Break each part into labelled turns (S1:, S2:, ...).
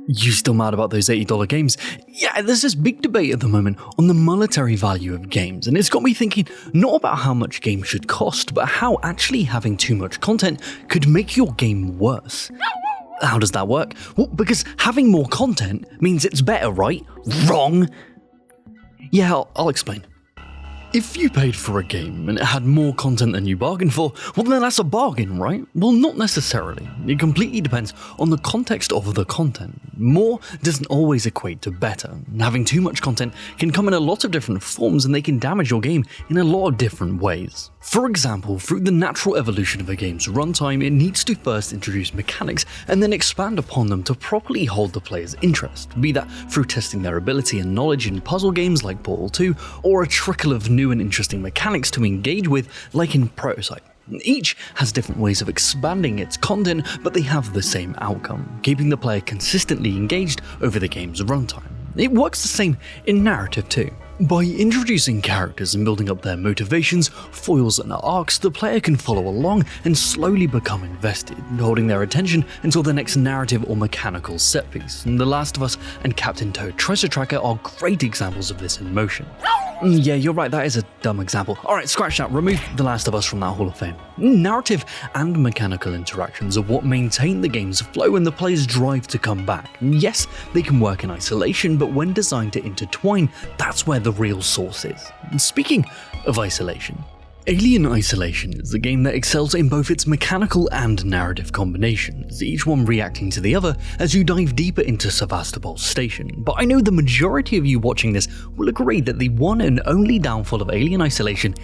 S1: You still mad about those $80 games? Yeah, there's this big debate at the moment on the monetary value of games, and it's got me thinking not about how much games should cost, but how actually having too much content could make your game worse. How does that work? Well, because having more content means it's better, right? Wrong! Yeah, I'll explain. If you paid for a game and it had more content than you bargained for, well then that's a bargain, right? Well, not necessarily. It completely depends on the context of the content. More doesn't always equate to better. Having too much content can come in a lot of different forms and they can damage your game in a lot of different ways. For example, through the natural evolution of a game's runtime, it needs to first introduce mechanics and then expand upon them to properly hold the player's interest, be that through testing their ability and knowledge in puzzle games like Portal 2, or a trickle of new and interesting mechanics to engage with like in Prototype. Each has different ways of expanding its content, but they have the same outcome, keeping the player consistently engaged over the game's runtime. It works the same in narrative too. By introducing characters and building up their motivations, foils and arcs, the player can follow along and slowly become invested, holding their attention until the next narrative or mechanical set piece. The Last of Us and Captain Toad Treasure Tracker are great examples of this in motion. Yeah, you're right, that is a dumb example. Alright, scratch that, remove The Last of Us from that Hall of Fame. Narrative and mechanical interactions are what maintain the game's flow and the player's drive to come back. Yes, they can work in isolation, but when designed to intertwine, that's where the real source is. Speaking of isolation, Alien Isolation is a game that excels in both its mechanical and narrative combinations, each one reacting to the other as you dive deeper into Sevastopol's station. But I know the majority of you watching this will agree that the one and only downfall of Alien Isolation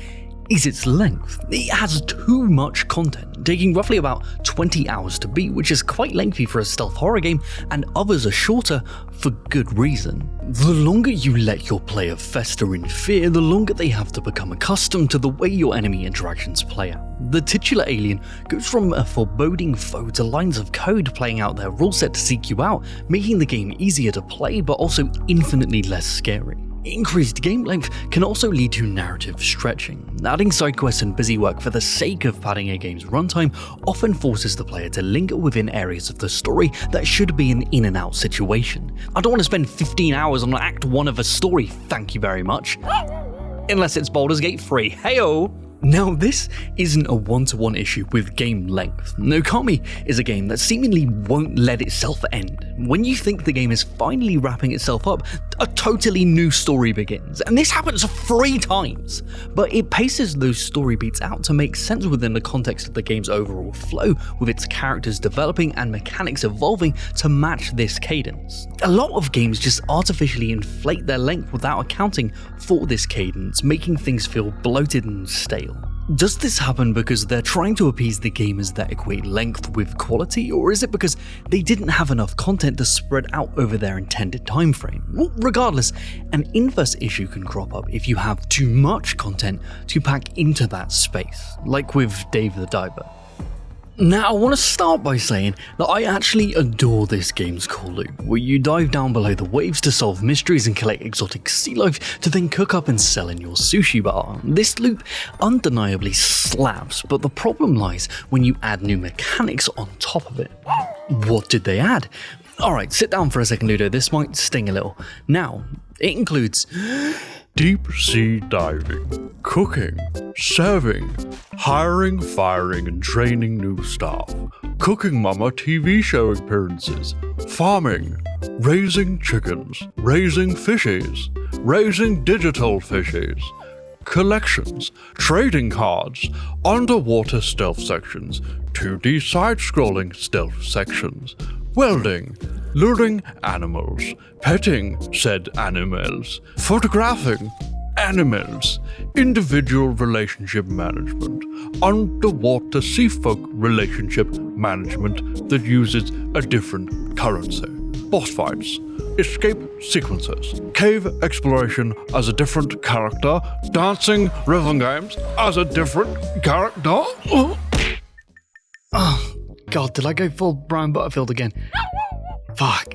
S1: is its length. It has too much content, taking roughly about 20 hours to beat, which is quite lengthy for a stealth horror game, and others are shorter for good reason. The longer you let your player fester in fear, the longer they have to become accustomed to the way your enemy interactions play out. The titular alien goes from a foreboding foe to lines of code playing out their rule set to seek you out, making the game easier to play but also infinitely less scary. Increased game length can also lead to narrative stretching. Adding side quests and busy work for the sake of padding a game's runtime often forces the player to linger within areas of the story that should be an in and out situation. I don't want to spend 15 hours on Act 1 of a story, thank you very much. Unless it's Baldur's Gate 3, heyo! Now, this isn't a one-to-one issue with game length. Okami is a game that seemingly won't let itself end. When you think the game is finally wrapping itself up, a totally new story begins, and this happens 3 times. But it paces those story beats out to make sense within the context of the game's overall flow, with its characters developing and mechanics evolving to match this cadence. A lot of games just artificially inflate their length without accounting for this cadence, making things feel bloated and stale. Does this happen because they're trying to appease the gamers that equate length with quality, or is it because they didn't have enough content to spread out over their intended time frame? Well, regardless, an inverse issue can crop up if you have too much content to pack into that space, like with Dave the Diver. Now, I want to start by saying that I actually adore this game's core loop, where you dive down below the waves to solve mysteries and collect exotic sea life to then cook up and sell in your sushi bar. This loop undeniably slaps, but the problem lies when you add new mechanics on top of it. What did they add? Alright, sit down for a second, Ludo, this might sting a little. Now, it includes
S2: deep sea diving, cooking, serving, hiring, firing and training new staff, Cooking Mama TV show appearances, farming, raising chickens, raising fishies, raising digital fishies, collections, trading cards, underwater stealth sections, 2D side-scrolling stealth sections, welding, luring animals, petting said animals, photographing animals, individual relationship management, underwater sea folk relationship management that uses a different currency, boss fights, escape sequences, cave exploration as a different character, dancing rhythm games as a different character.
S1: Oh, God, did I go full Brian Butterfield again? Fuck,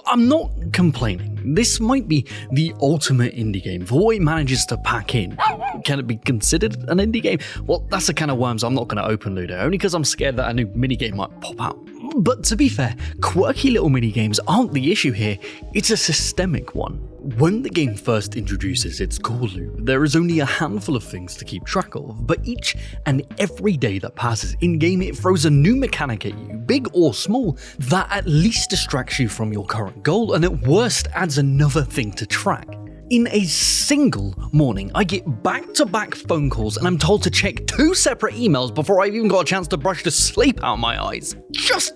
S1: I'm not complaining. This might be the ultimate indie game for what it manages to pack in. Can it be considered an indie game? Well, that's a can of worms I'm not going to open, Ludo, only because I'm scared that a new minigame might pop out. But to be fair, quirky little mini-games aren't the issue here, it's a systemic one. When the game first introduces its core loop, there is only a handful of things to keep track of, but each and every day that passes in-game it throws a new mechanic at you, big or small, that at least distracts you from your current goal and at worst adds another thing to track. In a single morning, I get back-to-back phone calls and I'm told to check 2 separate emails before I've even got a chance to brush the sleep out of my eyes. Just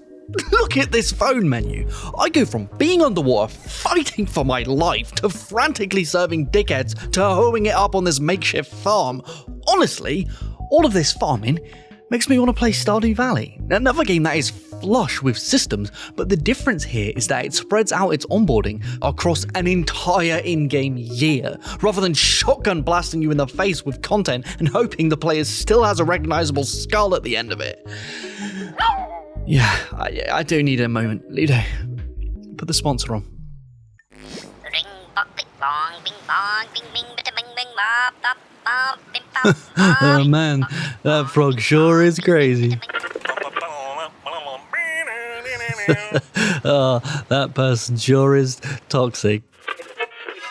S1: look at this phone menu. I go from being underwater, fighting for my life, to frantically serving dickheads, to hoeing it up on this makeshift farm. Honestly, all of this farming makes me want to play Stardew Valley, another game that is flush with systems, but the difference here is that it spreads out its onboarding across an entire in-game year, rather than shotgun blasting you in the face with content and hoping the player still has a recognizable skull at the end of it. Yeah, I do need a moment. Ludo, put the sponsor on.
S3: Ring bong bing bong bing bong bing bing bing bing bing bop bop bop bing bop.
S1: Oh man, that frog sure is crazy. Oh, that person sure is toxic.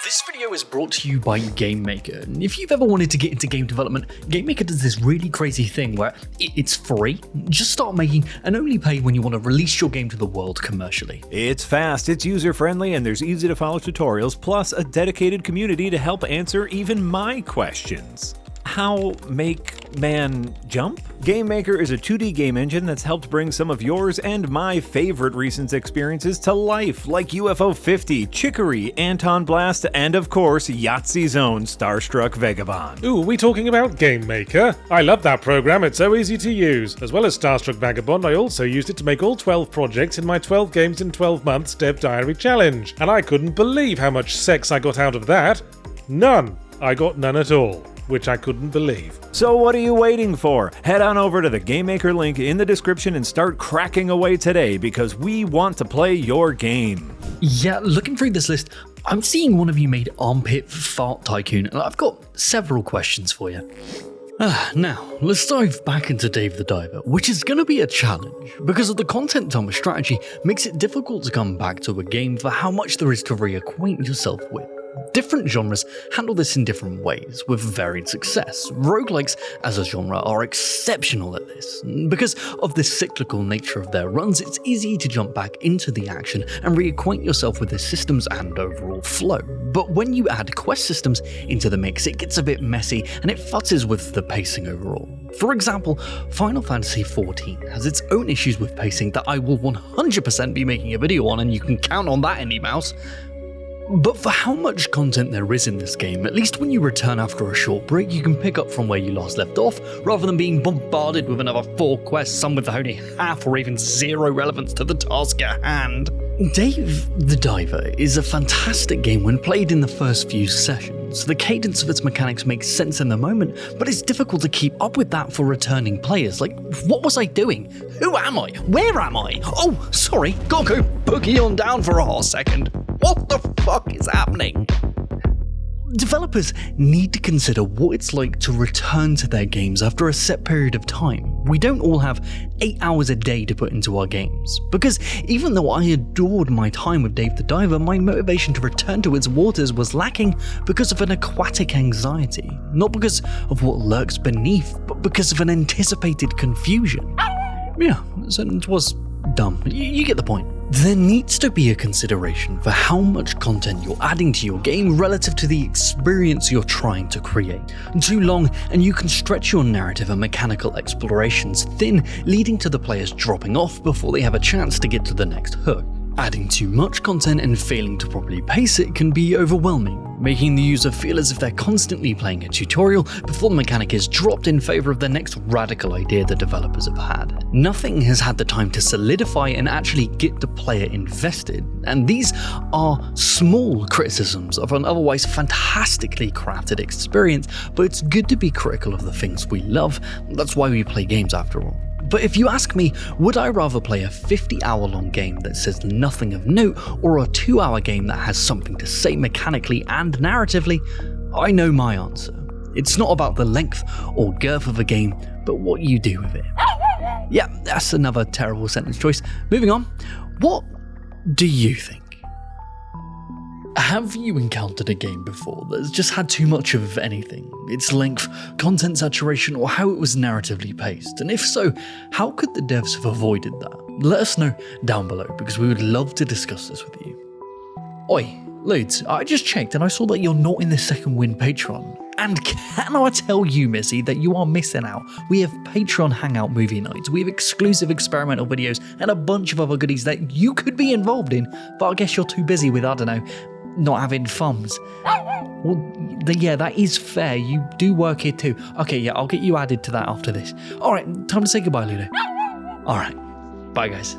S1: This video is brought to you by GameMaker. And if you've ever wanted to get into game development, GameMaker does this really crazy thing where it's free. Just start making and only pay when you want to release your game to the world commercially.
S4: It's fast, it's user-friendly, and there's easy-to-follow tutorials, plus a dedicated community to help answer even my questions. How make man jump? GameMaker is a 2D game engine that's helped bring some of yours and my favorite recent experiences to life, like UFO 50, Chicory, Anton Blast, and of course, Yahtzee's own Starstruck Vagabond.
S5: Ooh, we talking about GameMaker? I love that program, it's so easy to use. As well as Starstruck Vagabond, I also used it to make all 12 projects in my 12 games in 12 months Dev Diary challenge. And I couldn't believe how much sex I got out of that. None. I got none at all. Which I couldn't believe.
S4: So what are you waiting for? Head on over to the GameMaker link in the description and start cracking away today, because we want to play your game.
S1: Yeah, looking through this list, I'm seeing one of you made Armpit Fart Tycoon, and I've got several questions for you. Now, let's dive back into Dave the Diver, which is going to be a challenge, because of the content dump strategy makes it difficult to come back to a game for how much there is to reacquaint yourself with. Different genres handle this in different ways, with varied success. Roguelikes as a genre are exceptional at this. Because of the cyclical nature of their runs, it's easy to jump back into the action and reacquaint yourself with the systems and overall flow. But when you add quest systems into the mix, it gets a bit messy and it futzes with the pacing overall. For example, Final Fantasy XIV has its own issues with pacing that I will 100% be making a video on, and you can count on that, Indie Mouse. But for how much content there is in this game, at least when you return after a short break, you can pick up from where you last left off, rather than being bombarded with another 4 quests, some with only half or even 0 relevance to the task at hand. Dave the Diver is a fantastic game when played in the first few sessions. The cadence of its mechanics makes sense in the moment, but it's difficult to keep up with that for returning players. Like, what was I doing? Who am I? Where am I? Oh, sorry, gotta go boogie on down for a hot second. What the fuck is happening? Developers need to consider what it's like to return to their games after a set period of time. We don't all have 8 hours a day to put into our games, because even though I adored my time with Dave the Diver, my motivation to return to its waters was lacking because of an aquatic anxiety, not because of what lurks beneath, but because of an anticipated confusion. Yeah, so it was dumb. You get the point. There needs to be a consideration for how much content you're adding to your game relative to the experience you're trying to create. Too long, and you can stretch your narrative and mechanical explorations thin, leading to the players dropping off before they have a chance to get to the next hook. Adding too much content and failing to properly pace it can be overwhelming, making the user feel as if they're constantly playing a tutorial before the mechanic is dropped in favor of the next radical idea the developers have had. Nothing has had the time to solidify and actually get the player invested, and these are small criticisms of an otherwise fantastically crafted experience, but it's good to be critical of the things we love. That's why we play games after all. But if you ask me, would I rather play a 50-hour-long game that says nothing of note, or a 2-hour game that has something to say mechanically and narratively? I know my answer. It's not about the length or girth of a game, but what you do with it. Yeah, that's another terrible sentence choice. Moving on. What do you think? Have you encountered a game before that's just had too much of anything? Its length, content saturation, or how it was narratively paced? And if so, how could the devs have avoided that? Let us know down below, because we would love to discuss this with you. Oi, Ludes, I just checked and I saw that you're not in the Second Wind Patreon. And can I tell you, Missy, that you are missing out? We have Patreon Hangout movie nights, we have exclusive experimental videos, and a bunch of other goodies that you could be involved in, but I guess you're too busy with, I don't know, not having thumbs. Well, yeah, that is fair. You do work here too. Okay, yeah, I'll get you added to that after this. Alright, time to say goodbye, Ludo. Alright, bye guys.